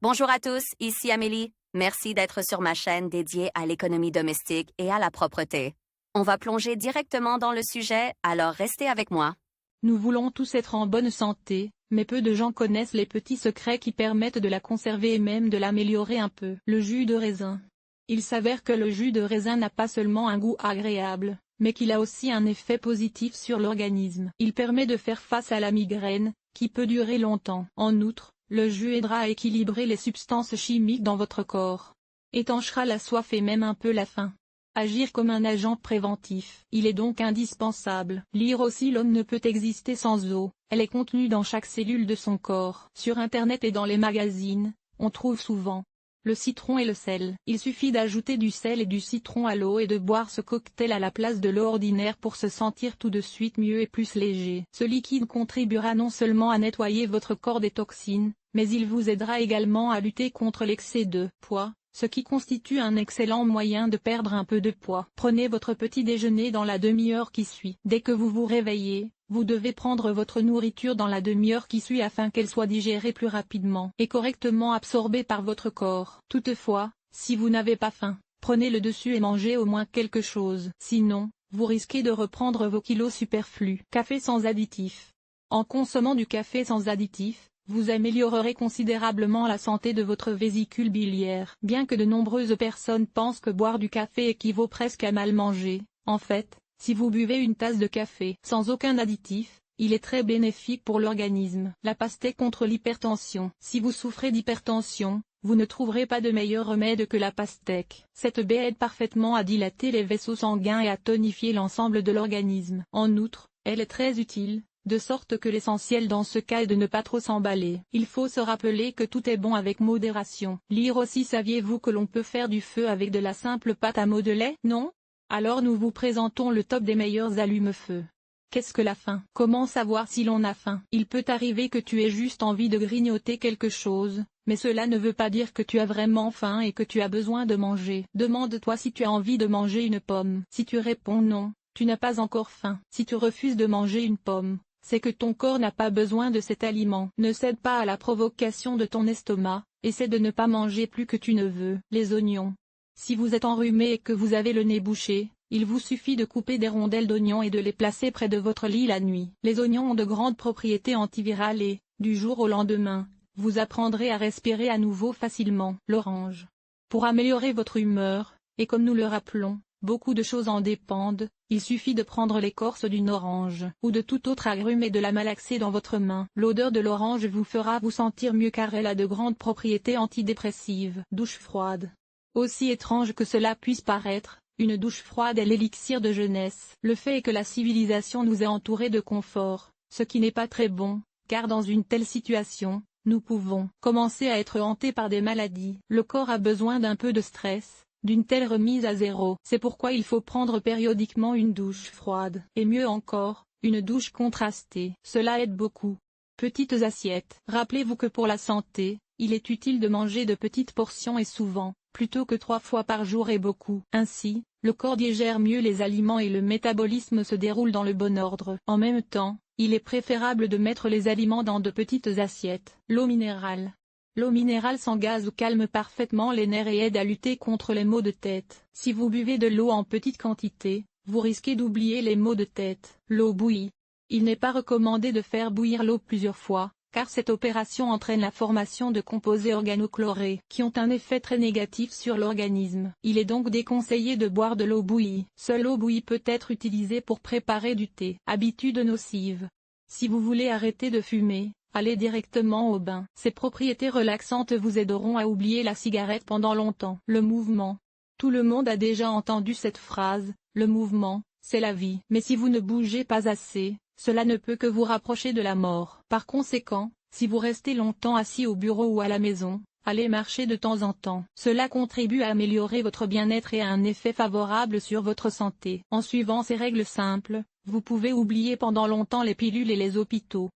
Bonjour à tous, ici Amélie. Merci d'être sur ma chaîne dédiée à l'économie domestique et à la propreté. On va plonger directement dans le sujet, alors restez avec moi. Nous voulons tous être en bonne santé, mais peu de gens connaissent les petits secrets qui permettent de la conserver et même de l'améliorer un peu. Le jus de raisin. Il s'avère que le jus de raisin n'a pas seulement un goût agréable, mais qu'il a aussi un effet positif sur l'organisme. Il permet de faire face à la migraine, qui peut durer longtemps. En outre, le jus aidera à équilibrer les substances chimiques dans votre corps. Étanchera la soif et même un peu la faim. Agir comme un agent préventif. Il est donc indispensable. Lire aussi. L'homme ne peut exister sans eau, elle est contenue dans chaque cellule de son corps. Sur Internet et dans les magazines, on trouve souvent le citron et le sel. Il suffit d'ajouter du sel et du citron à l'eau et de boire ce cocktail à la place de l'eau ordinaire pour se sentir tout de suite mieux et plus léger. Ce liquide contribuera non seulement à nettoyer votre corps des toxines, mais il vous aidera également à lutter contre l'excès de poids, ce qui constitue un excellent moyen de perdre un peu de poids. Prenez votre petit déjeuner dans la demi-heure qui suit. Dès que vous vous réveillez, vous devez prendre votre nourriture dans la demi-heure qui suit afin qu'elle soit digérée plus rapidement et correctement absorbée par votre corps. Toutefois, si vous n'avez pas faim, prenez le dessus et mangez au moins quelque chose. Sinon, vous risquez de reprendre vos kilos superflus. Café sans additifs. En consommant du café sans additifs, vous améliorerez considérablement la santé de votre vésicule biliaire. Bien que de nombreuses personnes pensent que boire du café équivaut presque à mal manger, en fait, si vous buvez une tasse de café sans aucun additif, il est très bénéfique pour l'organisme. La pastèque contre l'hypertension. Si vous souffrez d'hypertension, vous ne trouverez pas de meilleur remède que la pastèque. Cette baie aide parfaitement à dilater les vaisseaux sanguins et à tonifier l'ensemble de l'organisme. En outre, elle est très utile, de sorte que l'essentiel dans ce cas est de ne pas trop s'emballer. Il faut se rappeler que tout est bon avec modération. Lire aussi. Saviez-vous que l'on peut faire du feu avec de la simple pâte à modeler? Non? Alors nous vous présentons le top des meilleurs allume-feu. Qu'est-ce que la faim? Comment savoir si l'on a faim? Il peut arriver que tu aies juste envie de grignoter quelque chose, mais cela ne veut pas dire que tu as vraiment faim et que tu as besoin de manger. Demande-toi si tu as envie de manger une pomme. Si tu réponds non, tu n'as pas encore faim. Si tu refuses de manger une pomme, c'est que ton corps n'a pas besoin de cet aliment. Ne cède pas à la provocation de ton estomac, essaie de ne pas manger plus que tu ne veux. Les oignons. Si vous êtes enrhumé et que vous avez le nez bouché, il vous suffit de couper des rondelles d'oignons et de les placer près de votre lit la nuit. Les oignons ont de grandes propriétés antivirales et, du jour au lendemain, vous apprendrez à respirer à nouveau facilement. L'orange. Pour améliorer votre humeur, et comme nous le rappelons, beaucoup de choses en dépendent, il suffit de prendre l'écorce d'une orange ou de tout autre agrume et de la malaxer dans votre main. L'odeur de l'orange vous fera vous sentir mieux car elle a de grandes propriétés antidépressives. Douche froide. Aussi étrange que cela puisse paraître, une douche froide est l'élixir de jeunesse. Le fait est que la civilisation nous est entourée de confort, ce qui n'est pas très bon, car dans une telle situation, nous pouvons commencer à être hantés par des maladies. Le corps a besoin d'un peu de stress, d'une telle remise à zéro. C'est pourquoi il faut prendre périodiquement une douche froide. Et mieux encore, une douche contrastée. Cela aide beaucoup. Petites assiettes. Rappelez-vous que pour la santé, il est utile de manger de petites portions et souvent, plutôt que 3 fois par jour et beaucoup. Ainsi, le corps digère mieux les aliments et le métabolisme se déroule dans le bon ordre. En même temps, il est préférable de mettre les aliments dans de petites assiettes. L'eau minérale. L'eau minérale sans gaz calme parfaitement les nerfs et aide à lutter contre les maux de tête. Si vous buvez de l'eau en petite quantité, vous risquez d'oublier les maux de tête. L'eau bouillie. Il n'est pas recommandé de faire bouillir l'eau plusieurs fois, car cette opération entraîne la formation de composés organochlorés qui ont un effet très négatif sur l'organisme. Il est donc déconseillé de boire de l'eau bouillie. Seule l'eau bouillie peut être utilisée pour préparer du thé. Habitude nocive. Si vous voulez arrêter de fumer, allez directement au bain. Ces propriétés relaxantes vous aideront à oublier la cigarette pendant longtemps. Le mouvement. Tout le monde a déjà entendu cette phrase, le mouvement, c'est la vie. Mais si vous ne bougez pas assez, cela ne peut que vous rapprocher de la mort. Par conséquent, si vous restez longtemps assis au bureau ou à la maison, allez marcher de temps en temps. Cela contribue à améliorer votre bien-être et a un effet favorable sur votre santé. En suivant ces règles simples, vous pouvez oublier pendant longtemps les pilules et les hôpitaux.